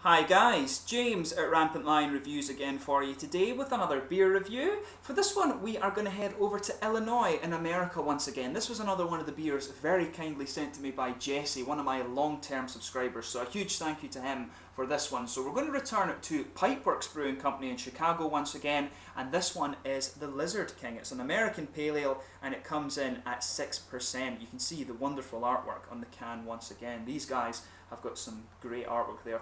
Hi guys, James at RampantLionReviews again for you today with another beer review. For this one we are going to head over to Illinois in America once again. This was another one of the beers very kindly sent to me by Jesse, one of my long-term subscribers, so a huge thank you to him for this one. So we're going to return it to Pipeworks Brewing Company in Chicago once again, and this one is the Lizard King. It's an American pale ale and it comes in at 6%. You can see the wonderful artwork on the can once again. These guys have got some great artwork there.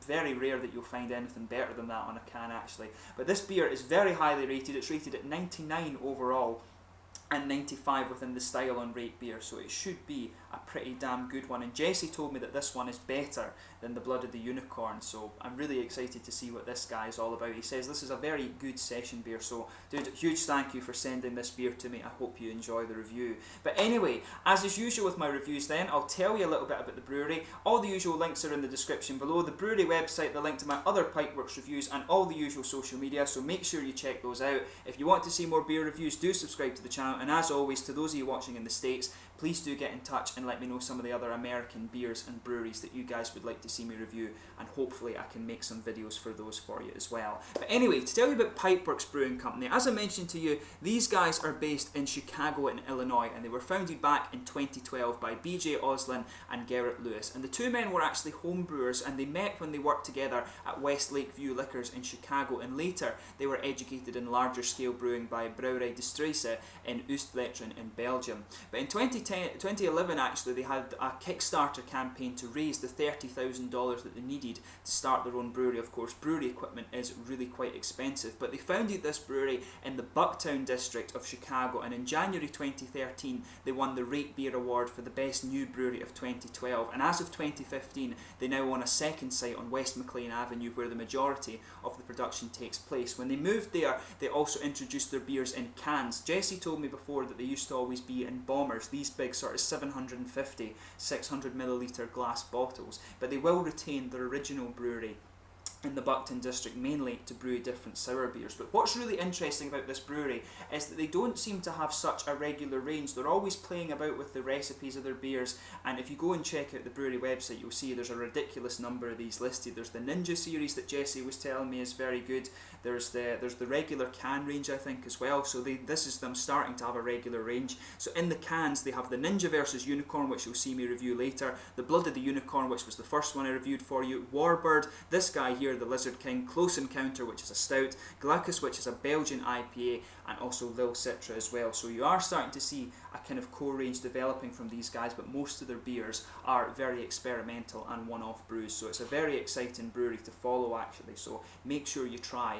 Very rare that you'll find anything better than that on a can actually. But this beer is very highly rated. It's rated at 99 overall and 95 within the style on Rate Beer, so it should be a pretty damn good one. And Jesse told me that this one is better than the Blood of the Unicorn, so I'm really excited to see what this guy is all about. He says this is a very good session beer, so dude, huge thank you for sending this beer to me. I hope you enjoy the review. But anyway, as is usual with my reviews then, I'll tell you a little bit about the brewery. All the usual links are in the description below. The brewery website, the link to my other Pipeworks reviews, and all the usual social media, so make sure you check those out. If you want to see more beer reviews, do subscribe to the channel, and as always, to those of you watching in the States, please do get in touch and let me know some of the other American beers and breweries that you guys would like to see me review, and hopefully I can make some videos for those for you as well. But anyway, to tell you about Pipeworks Brewing Company, as I mentioned to you, these guys are based in Chicago in Illinois, and they were founded back in 2012 by BJ Oslin and Garrett Lewis. And the two men were actually home brewers, and they met when they worked together at West Lakeview Liquors in Chicago, and later they were educated in larger scale brewing by Brouwerij de Struise in Oostleutren in Belgium. But in 2011 actually, they had a Kickstarter campaign to raise the $30,000 that they needed to start their own brewery. Of course, brewery equipment is really quite expensive, but they founded this brewery in the Bucktown district of Chicago, and in January 2013 they won the Rate Beer Award for the best new brewery of 2012, and as of 2015 they now own a second site on West McLean Avenue where the majority of the production takes place. When they moved there, they also introduced their beers in cans. Jesse told me before that they used to always be in bombers, these big sort of 750, 600 milliliter glass bottles, but they will retain their original brewery in the Bucktown district mainly to brew different sour beers. But what's really interesting about this brewery is that they don't seem to have such a regular range. They're always playing about with the recipes of their beers, and if you go and check out the brewery website, you'll see there's a ridiculous number of these listed. There's the Ninja series that Jesse was telling me is very good. There's the regular can range, I think, as well. So this is them starting to have a regular range. So in the cans they have the Ninja versus Unicorn, which you'll see me review later, the Blood of the Unicorn, which was the first one I reviewed for you, Warbird, this guy here, the Lizard King, Close Encounter, which is a stout, Glaucus, which is a Belgian IPA, and also Lil Citra as well. So you are starting to see a kind of core range developing from these guys, but most of their beers are very experimental and one-off brews. So it's a very exciting brewery to follow actually, so make sure you try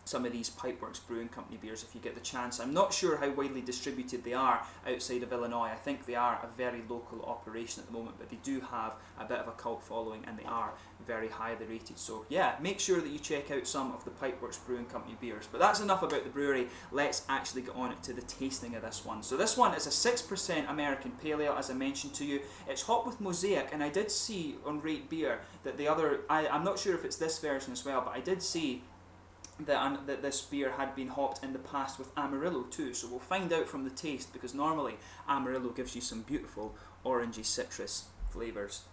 some of these Pipeworks Brewing Company beers if you get the chance. I'm not sure how widely distributed they are outside of Illinois. I think they are a very local operation at the moment, but they do have a bit of a cult following and they are very highly rated. So yeah, make sure that you check out some of the Pipeworks Brewing Company beers. But that's enough about the brewery. Let's actually get on to the tasting of this one. So this one is a 6% American Pale Ale, as I mentioned to you. It's hopped with Mosaic, and I did see on Rate Beer that the other, I'm not sure if it's this version as well, but I did see that this beer had been hopped in the past with Amarillo too, so we'll find out from the taste, because normally Amarillo gives you some beautiful orangey citrus flavours,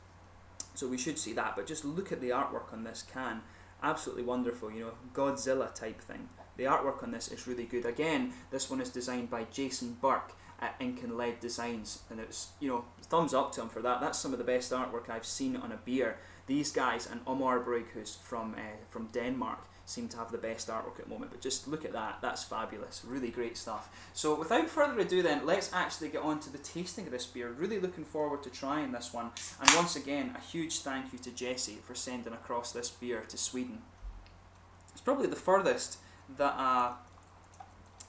so we should see that. But just look at the artwork on this can, absolutely wonderful, you know, Godzilla type thing. The artwork on this is really good. Again, this one is designed by Jason Burke at Ink and Lead Designs, and it's, you know, thumbs up to him for that. That's some of the best artwork I've seen on a beer. These guys and Omar Bryghus from Denmark seem to have the best artwork at the moment, but just look at that, that's fabulous, really great stuff. So without further ado then, let's actually get on to the tasting of this beer. Really looking forward to trying this one, and once again a huge thank you to Jesse for sending across this beer to Sweden. It's probably the furthest that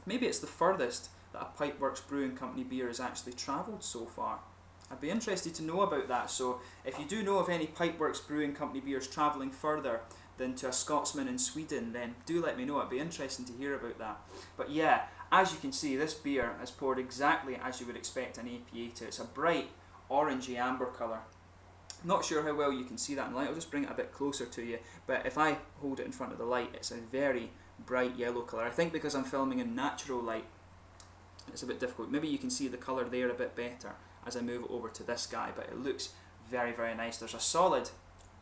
maybe it's the furthest that a Pipeworks Brewing Company beer has actually travelled so far. I'd be interested to know about that, so if you do know of any Pipeworks Brewing Company beers travelling further than to a Scotsman in Sweden, then do let me know. It'd be interesting to hear about that. But yeah, as you can see, this beer is poured exactly as you would expect an APA to. It's a bright orangey amber colour. Not sure how well you can see that in light. I'll just bring it a bit closer to you, but if I hold it in front of the light, it's a very bright yellow colour. I think because I'm filming in natural light, it's a bit difficult. Maybe you can see the colour there a bit better as I move it over to this guy, but it looks very, very nice. There's a solid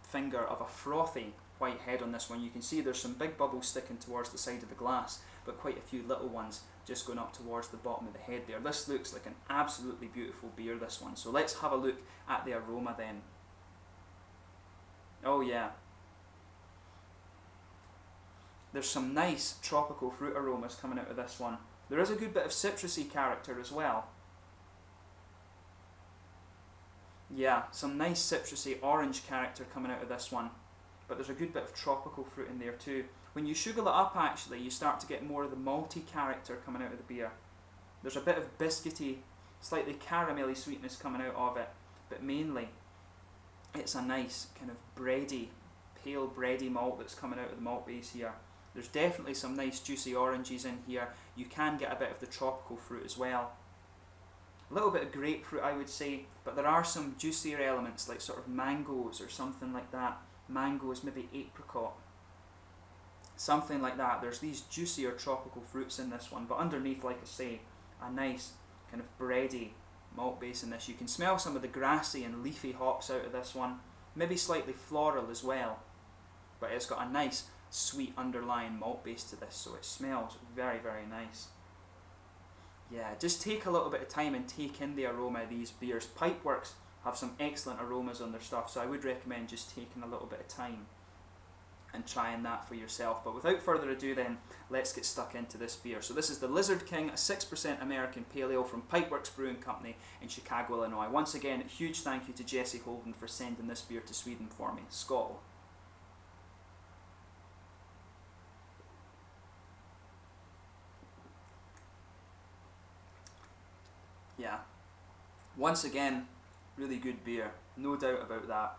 finger of a frothy white head on this one. You can see there's some big bubbles sticking towards the side of the glass, but quite a few little ones just going up towards the bottom of the head there. This looks like an absolutely beautiful beer, this one. So let's have a look at the aroma then. Oh yeah. There's some nice tropical fruit aromas coming out of this one. There is a good bit of citrusy character as well. Yeah, some nice citrusy orange character coming out of this one. But there's a good bit of tropical fruit in there too. When you sugar it up actually, you start to get more of the malty character coming out of the beer. There's a bit of biscuity, slightly caramelly sweetness coming out of it. But mainly, it's a nice kind of bready, pale bready malt that's coming out of the malt base here. There's definitely some nice juicy oranges in here. You can get a bit of the tropical fruit as well. A little bit of grapefruit I would say, but there are some juicier elements like sort of mangoes or something like that. Mangoes, maybe apricot. Something like that. There's these juicier tropical fruits in this one, but underneath, like I say, a nice kind of bready malt base in this. You can smell some of the grassy and leafy hops out of this one. Maybe slightly floral as well, but it's got a nice sweet underlying malt base to this, so it smells very, very nice. Yeah, just take a little bit of time and take in the aroma of these beers. Pipeworks have some excellent aromas on their stuff, so I would recommend just taking a little bit of time and trying that for yourself. But without further ado then, let's get stuck into this beer. So this is the Lizard King, a 6% American Pale Ale from Pipeworks Brewing Company in Chicago, Illinois. Once again, a huge thank you to Jesse Holden for sending this beer to Sweden for me. Skål. Yeah, once again, really good beer, no doubt about that.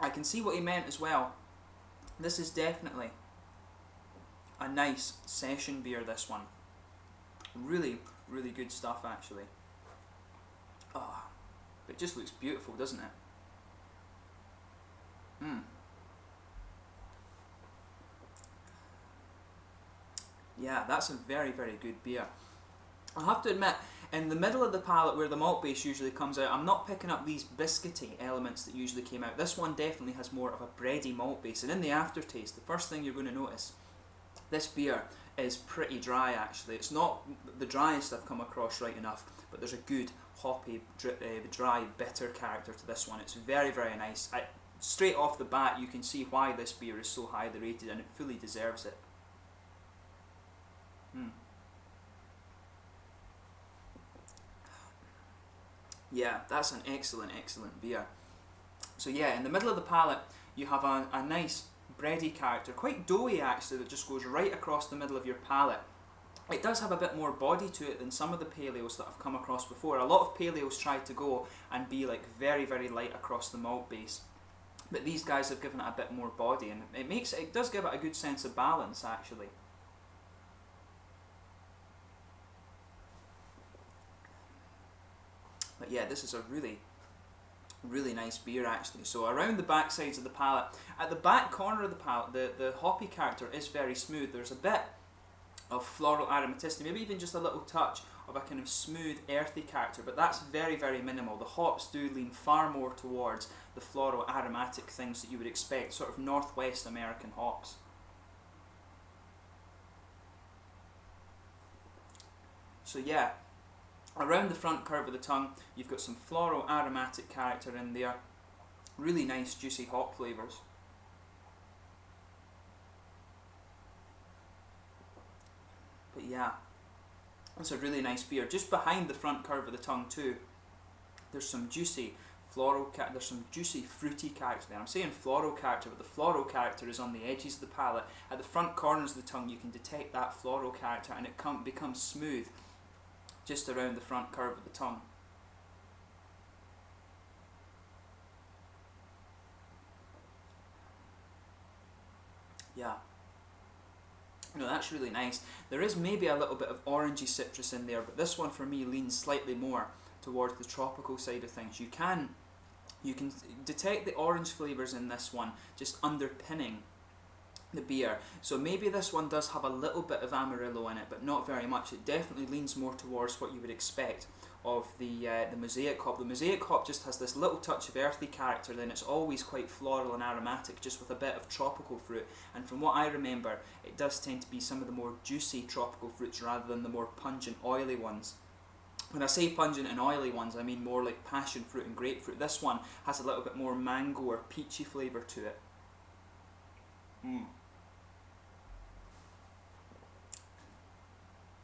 I can see what he meant as well. This is definitely a nice session beer, this one. Really, really good stuff actually. Oh, it just looks beautiful, doesn't it? Yeah, that's a very, very good beer. I have to admit, in the middle of the palate where the malt base usually comes out, I'm not picking up these biscuity elements that usually came out. This one definitely has more of a bready malt base, and in the aftertaste, the first thing you're going to notice, this beer is pretty dry actually. It's not the driest I've come across right enough, but there's a good hoppy, dry, bitter character to this one. It's very, very nice. Straight off the bat, you can see why this beer is so highly rated, and it fully deserves it. Yeah, that's an excellent, excellent beer. So yeah, in the middle of the palate, you have a nice bready character, quite doughy actually, that just goes right across the middle of your palate. It does have a bit more body to it than some of the pale ales that I've come across before. A lot of pale ales try to go and be like very, very light across the malt base, but these guys have given it a bit more body, and it does give it a good sense of balance actually. But yeah, this is a really, really nice beer actually. So around the back sides of the palate, at the back corner of the palate, the hoppy character is very smooth. There's a bit of floral aromaticity, maybe even just a little touch of a kind of smooth, earthy character, but that's very, very minimal. The hops do lean far more towards the floral aromatic things that you would expect, sort of Northwest American hops. So yeah, around the front curve of the tongue, you've got some floral aromatic character in there. Really nice juicy hop flavours. But yeah, it's a really nice beer. Just behind the front curve of the tongue too, there's some juicy there's some juicy fruity character there. I'm saying floral character, but the floral character is on the edges of the palate. At the front corners of the tongue, you can detect that floral character, and it becomes smooth just around the front curve of the tongue. Yeah. No, that's really nice. There is maybe a little bit of orangey citrus in there, but this one for me leans slightly more towards the tropical side of things. You can detect the orange flavours in this one just underpinning the beer. So maybe this one does have a little bit of Amarillo in it, but not very much. It definitely leans more towards what you would expect of the mosaic hop. The mosaic hop just has this little touch of earthy character, then it's always quite floral and aromatic, just with a bit of tropical fruit. And from what I remember, it does tend to be some of the more juicy tropical fruits rather than the more pungent, oily ones. When I say pungent and oily ones, I mean more like passion fruit and grapefruit. This one has a little bit more mango or peachy flavour to it.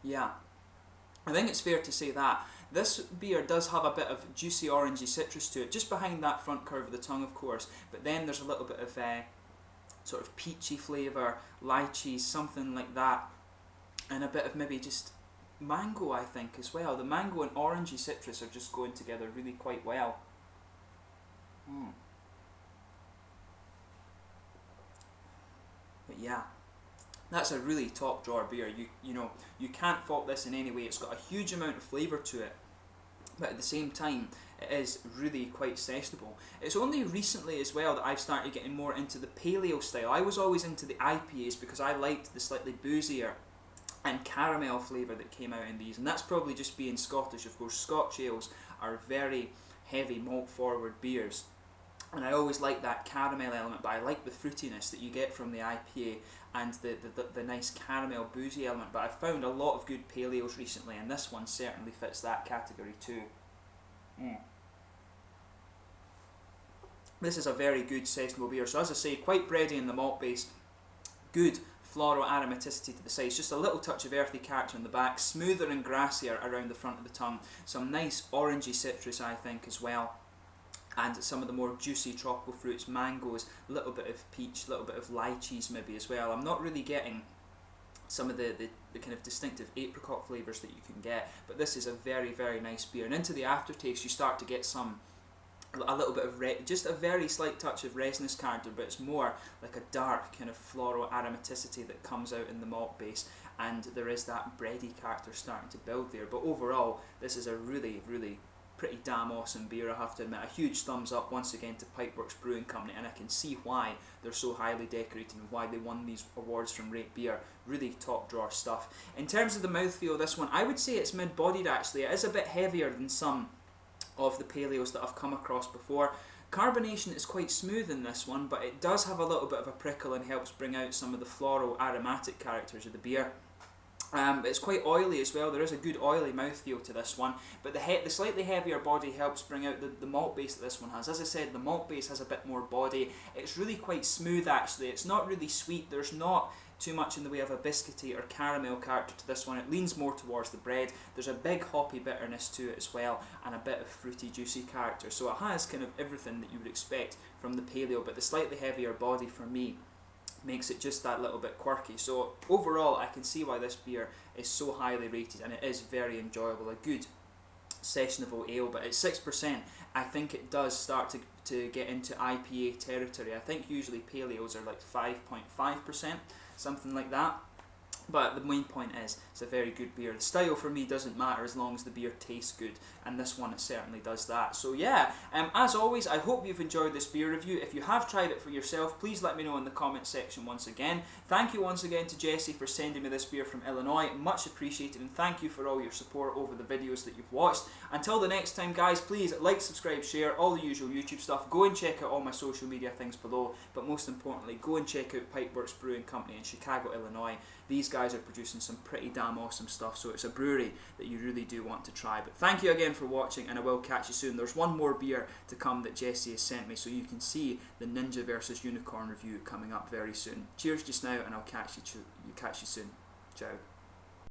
Yeah, I think it's fair to say that. This beer does have a bit of juicy orangey citrus to it, just behind that front curve of the tongue of course, but then there's a little bit of sort of peachy flavour, lychees, something like that, and a bit of maybe just mango I think as well. The mango and orangey citrus are just going together really quite well. But yeah, that's a really top drawer beer. You know, you can't fault this in any way. It's got a huge amount of flavour to it, but at the same time it is really quite sessionable. It's only recently as well that I've started getting more into the paleo style. I was always into the IPAs because I liked the slightly boozier and caramel flavour that came out in these, and that's probably just being Scottish. Of course, Scotch ales are very heavy malt forward beers, and I always like that caramel element, but I like the fruitiness that you get from the IPA and the nice caramel boozy element. But I've found a lot of good paleos recently, and this one certainly fits that category too. This is a very good sessionable beer. So as I say, quite bready in the malt base, good floral aromaticity to the sides, just a little touch of earthy character in the back, smoother and grassier around the front of the tongue, some nice orangey citrus I think as well, and some of the more juicy tropical fruits, mangoes, a little bit of peach, a little bit of lychees maybe as well. I'm not really getting some of the kind of distinctive apricot flavours that you can get, but this is a very, very nice beer. And into the aftertaste you start to get a little bit of just a very slight touch of resinous character, but it's more like a dark kind of floral aromaticity that comes out in the malt base, and there is that bready character starting to build there. But overall, this is a really, really pretty damn awesome beer, I have to admit. A huge thumbs up once again to Pipeworks Brewing Company, and I can see why they're so highly decorated and why they won these awards from Rate Beer. Really top drawer stuff. In terms of the mouthfeel of this one, I would say it's mid-bodied actually. It is a bit heavier than some of the paleos that I've come across before. Carbonation is quite smooth in this one, but it does have a little bit of a prickle and helps bring out some of the floral aromatic characters of the beer. It's quite oily as well. There is a good oily mouthfeel to this one, but the slightly heavier body helps bring out the malt base that this one has. As I said, the malt base has a bit more body. It's really quite smooth actually. It's not really sweet. There's not too much in the way of a biscuity or caramel character to this one. It leans more towards the bread. There's a big hoppy bitterness to it as well, and a bit of fruity juicy character. So it has kind of everything that you would expect from the paleo, but the slightly heavier body for me makes it just that little bit quirky. So overall I can see why this beer is so highly rated, and it is very enjoyable, a good sessionable ale. But at 6% I think it does start to get into IPA territory. I think usually paleos are like 5.5%, something like that. But the main point is, it's a very good beer. The style for me doesn't matter as long as the beer tastes good, and this one it certainly does that. So yeah, as always, I hope you've enjoyed this beer review. If you have tried it for yourself, please let me know in the comments section once again. Thank you once again to Jessie for sending me this beer from Illinois, much appreciated, and thank you for all your support over the videos that you've watched. Until the next time guys, please like, subscribe, share, all the usual YouTube stuff. Go and check out all my social media things below, but most importantly, go and check out Pipeworks Brewing Company in Chicago, Illinois. These guys are producing some pretty damn awesome stuff, so it's a brewery that you really do want to try. But thank you again for watching, and I will catch you soon. There's one more beer to come that Jessie has sent me, so you can see the Ninja versus Unicorn review coming up very soon. Cheers just now, and I'll catch you soon. Ciao.